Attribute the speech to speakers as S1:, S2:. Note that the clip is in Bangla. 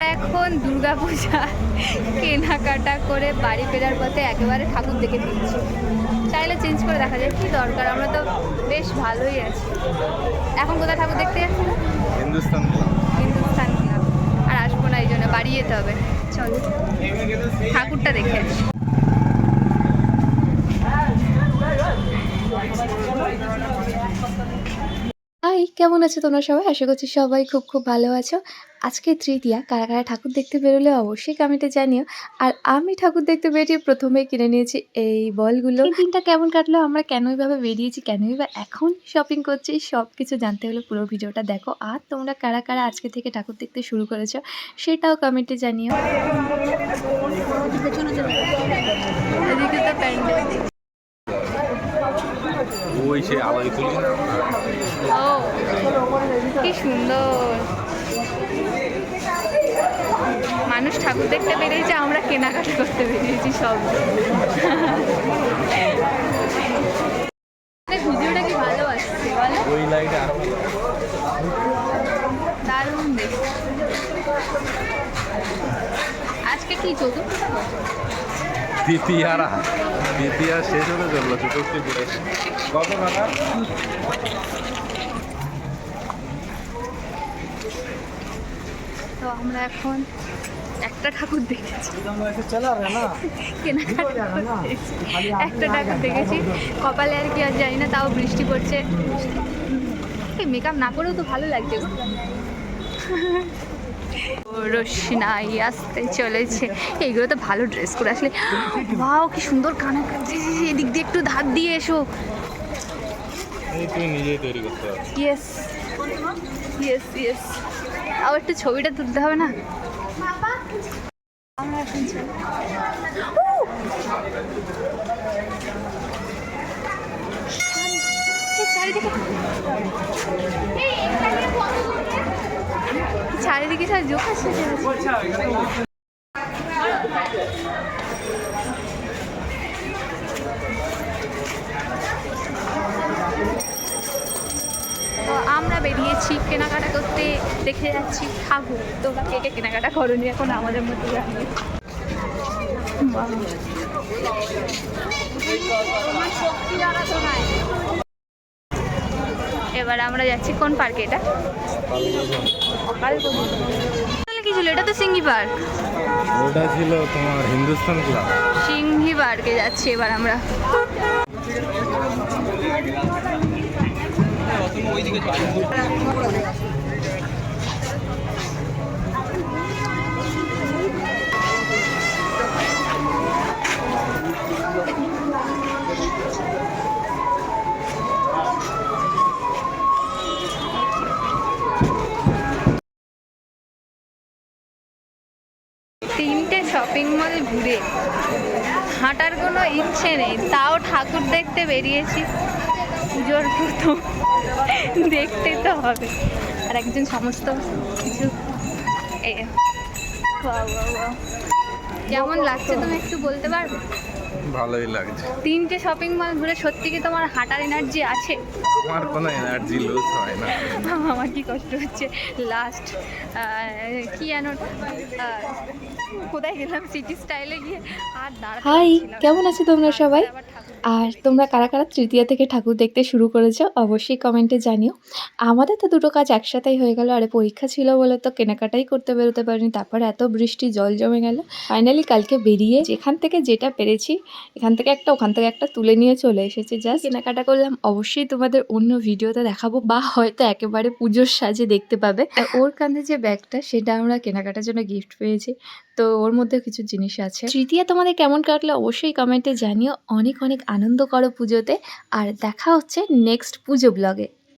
S1: এখন দুর্গাপূজা কেনাকাটা করে বাড়ি ফেরার পথে একেবারে ঠাকুর দেখে দিচ্ছি। চাইলে চেঞ্জ করে দেখা যায়, কি দরকার, আমরা তো বেশ ভালোই আছি। এখন কোথায় ঠাকুর দেখতে যাচ্ছি?
S2: হিন্দুস্তান ক্লাব।
S1: হিন্দুস্তান ক্লাব। আর আসবো না, এই জন্য বাড়ি যেতে হবে। চলো ঠাকুরটা দেখে আসি। হাই, কেমন আছো তোমরা সবাই? আশা করছি সবাই খুব খুব ভালো আছো। আজকে তৃতীয়া, কারা কারা ঠাকুর দেখতে বেরোলে অবশ্যই কমেন্টে জানিও। আর আমি ঠাকুর দেখতে বেরিয়ে প্রথমেই কিনে নিয়েছি এই বলগুলো। এই দিনটা কেমন কাটলো, আমরা কেন এইভাবে বেরিয়েছি, কেনই বা এখন শপিং করছি, সব কিছু জানতে হলে পুরো ভিডিওটা দেখো। আর তোমরা কারা কারা আজকে থেকে ঠাকুর দেখতে শুরু করেছো সেটাও কমেন্টে জানিও। এদিকে তো প্যান্ডেল,
S2: ওই সে আলোয় তুলি না।
S1: ও কি সুন্দর। মানুষ ঠাকুর দেখতে বেরিয়েছে, আমরা কেনাকাটা করতে বেরিয়েছি সব। ভিডিওটা কি ভালো আসছে বলো?
S2: ওই লাইটে আরো
S1: দারুণ দেখ। আজকে কি চতুর্থ?
S2: দ্বিতীয় শেষ হতে চললো, চতুর্থী পুরো কত টাকা?
S1: তো আমরা এখন একটা ঠাকুর দেখেছি, কেনাকাটা করেছি। একটা ঠাকুর দেখেছি, কপালে আর কি আর জানি না, তাও বৃষ্টি পড়ছে। মেকআপ না করেও তো ভালো লাগছে। রোশনাই আসতে চলেছে। এইগুলো তো ভালো ড্রেস করে আসলে, বাও কি সুন্দর কানে। এদিক দিয়ে একটু ধার দিয়ে এসো।
S2: তুই নিজেই তৈরি করতে হবে।
S1: Yes yes yes. আবার একটু ছবিটা তুলতে হবে না? আমরা এখন চারিদিকে চারিদিকে সব জোক আসছে। তো আমরা বেরিয়েছি কেনাকাটা করতে, দেখে যাচ্ছি ঠাকুর। তোমরা কে কে কেনাকাটা করোনি এখন আমাদের মধ্যে জানি। এবার আমরা যাচ্ছি কোন পার্কে? এটা কি ছিল? এটা তো সিংহি পার্ক।
S2: ওটা ছিল তোমার হিন্দুস্তান ক্লাব।
S1: সিংহি পার্কে যাচ্ছি এবার আমরা। তিনটে শপিং মল ঘুরে হাঁটার কোনো ইচ্ছে নেই, তাও ঠাকুর দেখতে বেরিয়েছি। পুজোর প্রথম দেখতে তো হবে, আর একজন সমস্ত কিছু। কেমন লাগছে তুমি একটু বলতে পারবে?
S2: ভালোই লাগছে।
S1: তিনটে শপিং মল ঘুরে সত্যি কি তোমার হাঁটার এনার্জি আছে?
S2: আমার কোনো এনার্জি লুজ হয় না।
S1: আমার কি কষ্ট হচ্ছে। লাস্ট কি যেন কোথায় গেলাম, সিটি স্টাইলে গিয়ে আর দাঁড়াতে। হাই, কেমন আছো তোমরা সবাই? আর তোমরা কারা কারা তৃতীয়া থেকে ঠাকুর দেখতে শুরু করেছো অবশ্যই কমেন্টে জানিও। আমাদের তো দুটো কাজ একসাথেই হয়ে গেল। আরে পরীক্ষা ছিল বলে তো কেনাকাটাই করতে বেরোতে পারিনি, তারপরে এত বৃষ্টি, জল জমে গেল। ফাইনালি কালকে বেরিয়ে যেখান থেকে যেটা পেরেছি, এখান থেকে একটা ওখান থেকে একটা তুলে নিয়ে চলে এসেছে। জাস্ট কেনাকাটা করলাম, অবশ্যই তোমাদের অন্য ভিডিওতে দেখাবো, বা হয়তো একেবারে পুজোর সাজে দেখতে পাবে। ওর কাঁধে যে ব্যাগটা, সেটা আমরা কেনাকাটার জন্য গিফট পেয়েছি, তো ওর মধ্যে কিছু জিনিস আছে। তৃতীয়া তোমাদের কেমন কাটলো অবশ্যই কমেন্টে জানিও। অনেক অনেক আনন্দ করো পুজোতে, আর দেখা হচ্ছে নেক্সট পুজো ব্লগে।